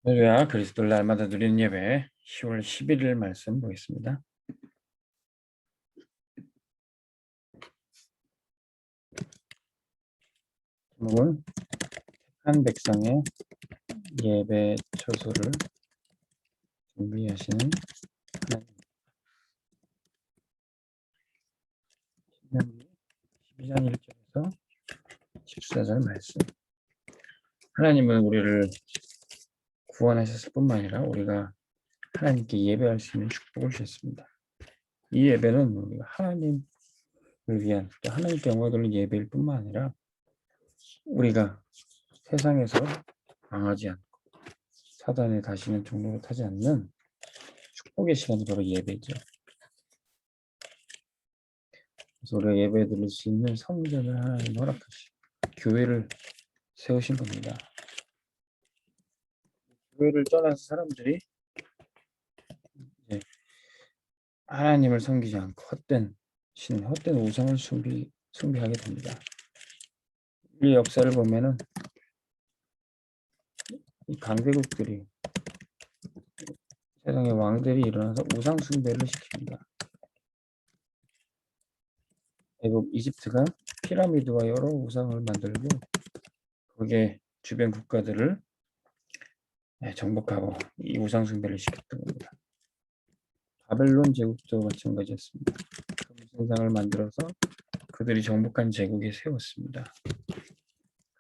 할렐루야, 그리스도를 날마다 누리는 예배 10월 11일 말씀 보겠습니다. 제목은 택한 백성의 예배 처소를 준비하시는 하나님. 12장 1절에서 14절 말씀. 하나님은 우리를 구원하셨을 뿐만 아니라 우리가 하나님께 예배할 수 있는 축복을 주셨습니다. 이 예배는 우리가 하나님을 위한, 또 하나님께 영광을 돌리는 예배일 뿐만 아니라 우리가 세상에서 망하지 않고 사단의 다시는 종로를 타지 않는 축복의 시간이 바로 예배죠. 그래서 우리가 예배 드릴 수 있는 성전을 하나님 허락하시고 교회를 세우신 겁니다. 교회를 떠나서 사람들이 이제 하나님을 섬기지 않고 헛된 신, 헛된 우상을 숭배하게 됩니다. 이 역사를 보면은 이 강대국들이, 세상의 왕들이 일어나서 우상 숭배를 시킵니다. 애굽 이집트가 피라미드와 여러 우상을 만들고 거기에 주변 국가들을 정복하고 이 우상 숭배를 시켰던 겁니다. 바벨론 제국도 마찬가지였습니다. 금신상을 만들어서 그들이 정복한 제국에 세웠습니다.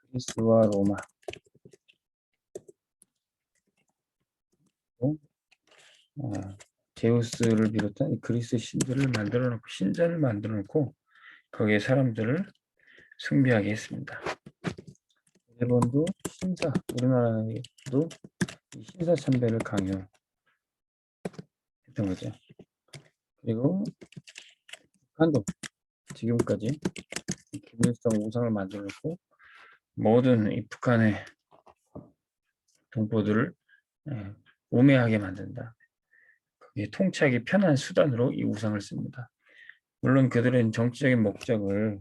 그리스와 로마, 제우스를 비롯한 그리스 신들을 만들어놓고 신전을 만들어놓고 거기에 사람들을 숭배하게 했습니다. 일본도 신사, 우리나라에도 신사 참배를 강요했던 거죠. 그리고 북한도 지금까지 김일성 우상을 만들어놓고 모든 이 북한의 동포들을 우매하게 만든다. 거기에 통치하기 편한 수단으로 이 우상을 씁니다. 물론 그들은 정치적인 목적을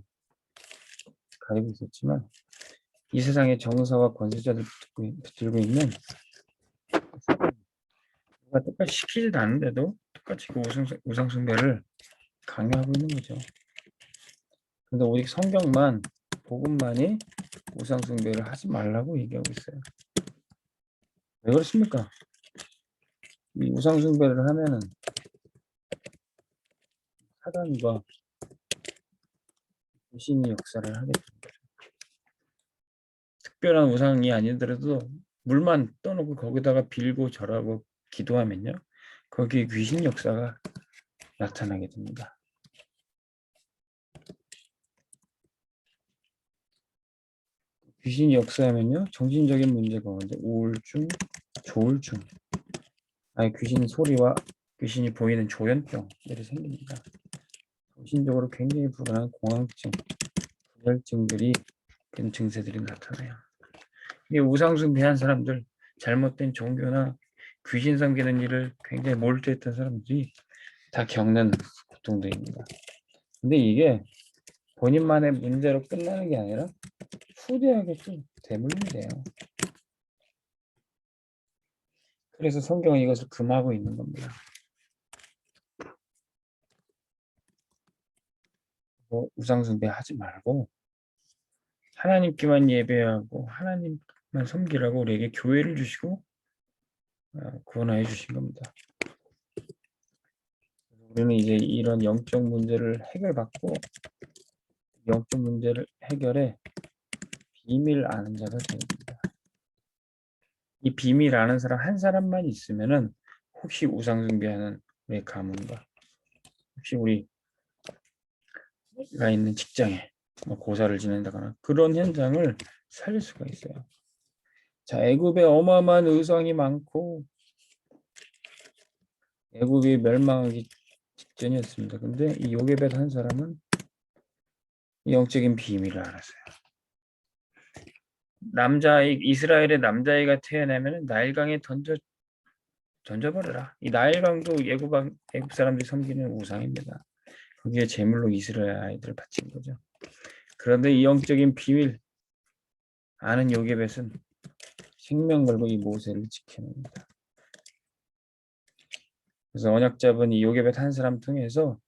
가지고 있었지만 이 세상의 정서와 권세자들 붙들고 있는 누가 똑같이 시키지도 않는데도 똑같이 그 우상 숭배를 강요하고 있는 거죠. 그런데 오직 성경만, 복음만이 우상 숭배를 하지 말라고 얘기하고 있어요. 왜 그렇습니까? 이 우상 숭배를 하면은 사단과 귀신이 역사를 하게 됩니다. 특별한 우상이 아니더라도 물만 떠놓고 거기다가 빌고 절하고 기도하면요, 거기에 귀신 역사가 나타나게 됩니다. 귀신이 역사하면요, 정신적인 문제 가운데 우울증, 조울증, 귀신 소리와 귀신이 보이는 조현병들이 생깁니다. 정신적으로 굉장히 불안한 공황증, 불혈증들이, 그런 증세들이 나타나요. 이 우상숭배한 사람들, 잘못된 종교나 귀신 섬기는 일을 굉장히 몰두했던 사람들이 다 겪는 고통들입니다. 근데 이게 본인만의 문제로 끝나는 게 아니라 후대하게 또 대물림이 돼요. 그래서 성경은 이것을 금하고 있는 겁니다. 우상숭배 하지 말고 하나님께만 예배하고 하나님만 섬기라고 우리에게 교회를 주시고 구원하여 주신 겁니다. 우리는 이제 이런 영적 문제를 해결받고 영적 문제를 해결해 비밀 아는 자가 되어야 됩니다. 이 비밀 아는 사람 한 사람만 있으면은 혹시 우상 숭배하는 우리 가문과 혹시 우리가 있는 직장에 고사를 지낸다거나 그런 현장을 살릴 수가 있어요. 자, 애굽에 어마어마한 의상이 많고 애굽이 멸망하기 직전이었습니다. 근데 이 요게벳 한 사람은 영적인 비밀을 알았어요. 이스라엘의 남자아이가 태어나면 나일강에 던져버려라. 이 나일강도 애굽 사람들이 섬기는 우상입니다. 거기에 제물로 이스라엘 아이들을 바친 거죠. 그런데 이 영적인 비밀 아는 요게벳은 생명 걸고 이 모세를 지켜냅니다. 그래서 언약 잡은 이 요게벳 한 사람 통해서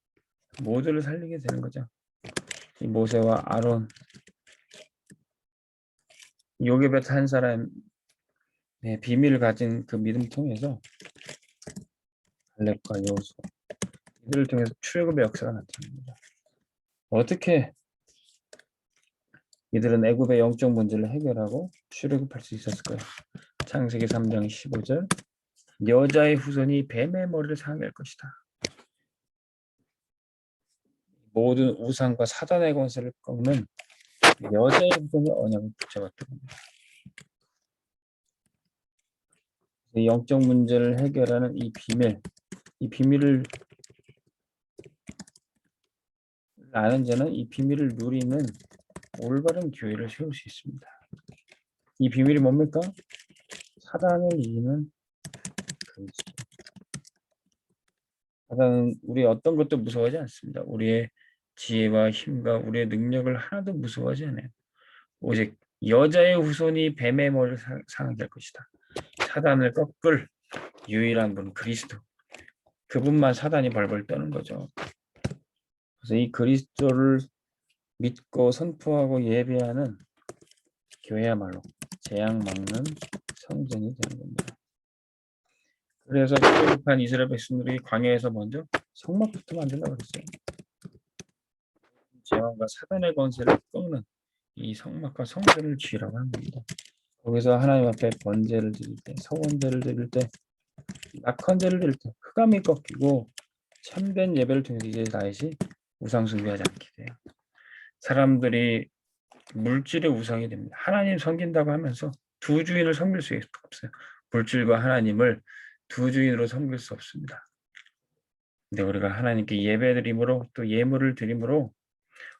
모두를 살리게 되는 거죠. 이 모세와 아론, 요게벳 한 사람의 비밀을 가진 그 믿음 통해서 갈렙과 여호수아 이들을 통해서 출애굽의 역사가 나타납니다. 어떻게 이들은 애굽의 영적 문제를 해결하고 출애굽할 수 있었을까요? 창세기 3장 15절 여자의 후손이 뱀의 머리를 상하게 할 것이다. 모든 우상과 사단의 권세를 꺾는 여자의 후손이 언약을 붙잡았던 겁니다. 영적 문제를 해결하는 이 비밀을 아는 자는 이 비밀을 누리는 올바른 교회를 세울 수 있습니다. 이 비밀이 뭡니까? 사단을 이기는 그리스도. 사단은 우리 어떤 것도 무서워하지 않습니다. 우리의 지혜와 힘과 우리의 능력을 하나도 무서워하지 않아요. 오직 여자의 후손이 뱀의 머리를 상하게 할 것이다. 사단을 꺾을 유일한 분 그리스도. 그분만 사단이 벌벌 떠는 거죠. 그래서 이 그리스도를 믿고 선포하고 예배하는 교회야말로 재앙 막는 성전이 되는 겁니다. 그래서 출애굽한 이스라엘 백성들이 광야에서 먼저 성막부터 만들라고 그랬어요. 재앙과 사단의 권세를 꺾는 이 성막과 성전을 지으라고 하는 겁니다. 거기서 하나님 앞에 번제를 드릴 때, 서원제를 드릴 때, 낙헌제를 드릴 때 흑암이 꺾이고 참된 예배를 통해서 이제 다시 우상 숭배하지 않게 돼요. 사람들이 물질의 우상이 됩니다. 하나님 섬긴다고 하면서 두 주인을 섬길 수 없어요. 물질과 하나님을 두 주인으로 섬길 수 없습니다. 근데 우리가 하나님께 예배드림으로 또 예물을 드림으로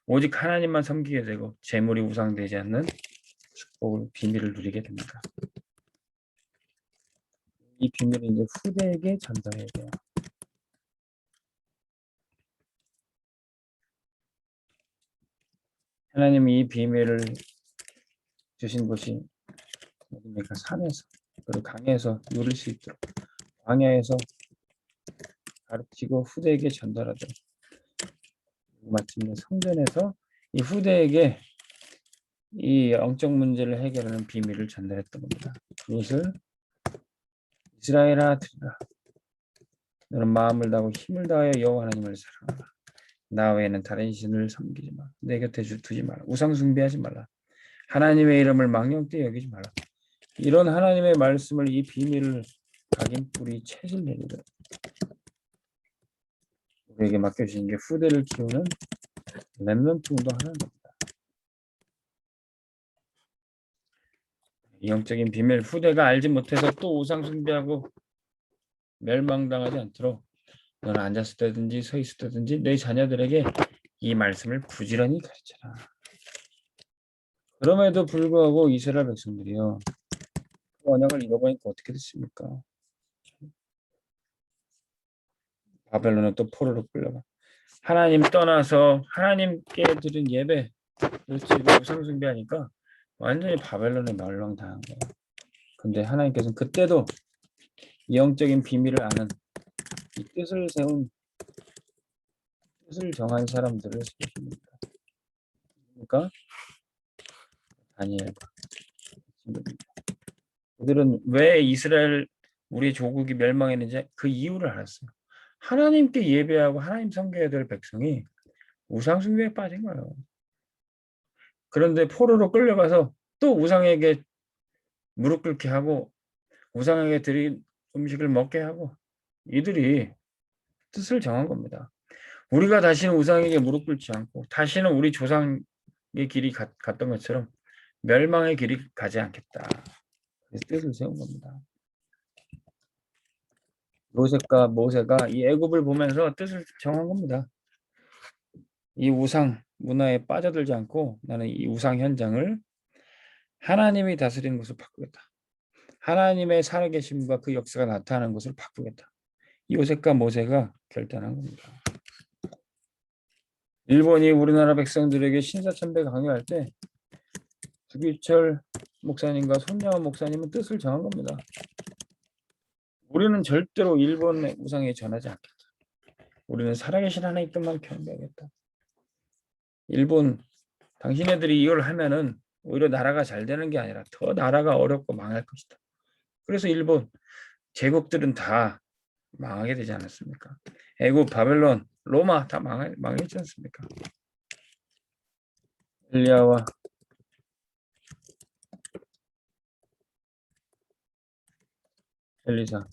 오직 하나님만 섬기게 되고 재물이 우상되지 않는 축복을 비밀을 누리게 됩니다. 이 비밀을 이제 후대에게 전달해야 돼요. 하나님이 이 비밀을 주신 곳이 어디입니까? 산에서 그리고 강에서 누릴 수 있도록 광야에서 가르치고 후대에게 전달하도록 마침내 성전에서 이 후대에게 이 영적 문제를 해결하는 비밀을 전달했던 겁니다. 그것을 이스라엘아 들으라. 너는 마음을 다하고 힘을 다하여 여호와 하나님을 사랑하라. 나 외에는 다른 신을 섬기지 마라. 내 곁에 두지 마라. 우상 숭배하지 말라. 하나님의 이름을 망령되이 여기지 말라. 이런 하나님의 말씀을 이 비밀을 각인 뿌리 채질 내리듯 우리에게 맡겨주신 게 후대를 키우는 렘넌트 운동하는 겁니다. 영적인 비밀 후대가 알지 못해서 또 우상 숭배하고 멸망당하지 않도록 너는 앉았을 때든지 서 있을 때든지 내 자녀들에게 이 말씀을 부지런히 가르쳐라. 그럼에도 불구하고 이스라엘 백성들이요. 그 언약을 잃어버리니까 어떻게 됐습니까? 바벨론은 또 포로로 끌려가. 하나님 떠나서 하나님께 드린 예배 지금 우상 숭배하니까 완전히 바벨론에 멸망당한 거예요. 근데 하나님께서는 그때도 영적인 비밀을 아는 이 뜻을 정한 사람들을 세우십니다. 그러니까 다니엘과 친구들입니다. 그들은 왜 이스라엘 우리 조국이 멸망했는지 그 이유를 알았어요. 하나님께 예배하고 하나님 섬겨야 될 백성이 우상 숭배에 빠진 거예요. 그런데 포로로 끌려가서 또 우상에게 무릎 꿇게 하고 우상에게 드린 음식을 먹게 하고 이들이 뜻을 정한 겁니다. 우리가 다시는 우상에게 무릎 꿇지 않고 다시는 우리 조상의 길이 갔던 것처럼 멸망의 길이 가지 않겠다. 그래서 뜻을 세운 겁니다. 요셉과 모세가 이 애굽을 보면서 뜻을 정한 겁니다. 이 우상 문화에 빠져들지 않고 나는 이 우상 현장을 하나님이 다스리는 것을 바꾸겠다. 하나님의 살아계심과 그 역사가 나타나는 것을 바꾸겠다. 요셉과 모세가 결단한 겁니다. 일본이 우리나라 백성들에게 신사참배 강요할 때 주기철 목사님과 손양원 목사님은 뜻을 정한 겁니다. 우리는 절대로 일본의 우상에 전하지 않겠다. 우리는 살아계신 하나님께만 경배하겠다. 일본 당신네들이 이걸 하면은 오히려 나라가 잘 되는 게 아니라 더 나라가 어렵고 망할 것이다. 그래서 일본 제국들은 다 망하게 되지 않았습니까? 애굽, 바벨론, 로마 다 망했지 않습니까? 엘리야와 엘리사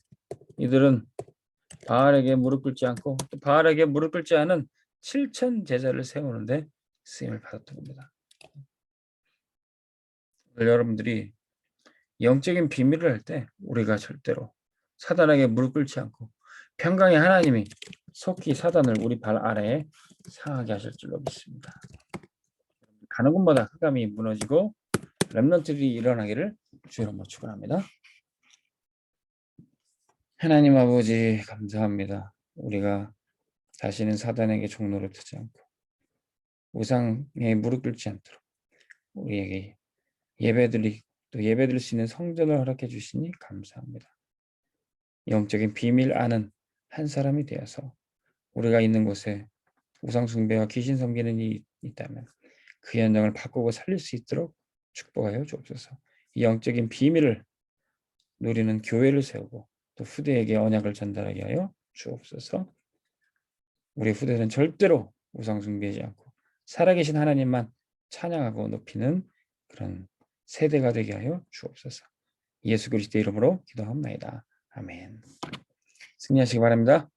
이들은 바알에게 무릎 꿇지 않고 또 바알에게 무릎 꿇지 않은 7천 제자를 세우는데 쓰임을 받았던 겁니다. 여러분들이 영적인 비밀을 할 때 우리가 절대로 사단에게 무릎 꿇지 않고 평강의 하나님이 속히 사단을 우리 발 아래에 상하게 하실 줄로 믿습니다. 가는 곳마다 흑암이 무너지고 렘넌트들이 일어나기를 주로 축원합니다. 하나님 아버지 감사합니다. 우리가 다시는 사단에게 종로를 트지 않고 우상에 무릎 꿇지 않도록 우리에게 예배드릴 수 있는 성전을 허락해 주시니 감사합니다. 영적인 비밀 아는 한 사람이 되어서 우리가 있는 곳에 우상 숭배와 귀신 섬기는 일이 있다면 그 현장을 바꾸고 살릴 수 있도록 축복하여 주옵소서. 이 영적인 비밀을 누리는 교회를 세우고 또 후대에게 언약을 전달하게 하여 주옵소서. 우리 후대는 절대로 우상 숭배하지 않고 살아계신 하나님만 찬양하고 높이는 그런 세대가 되게 하여 주옵소서. 예수 그리스도의 이름으로 기도합니다. 아멘. 승리하시기 바랍니다.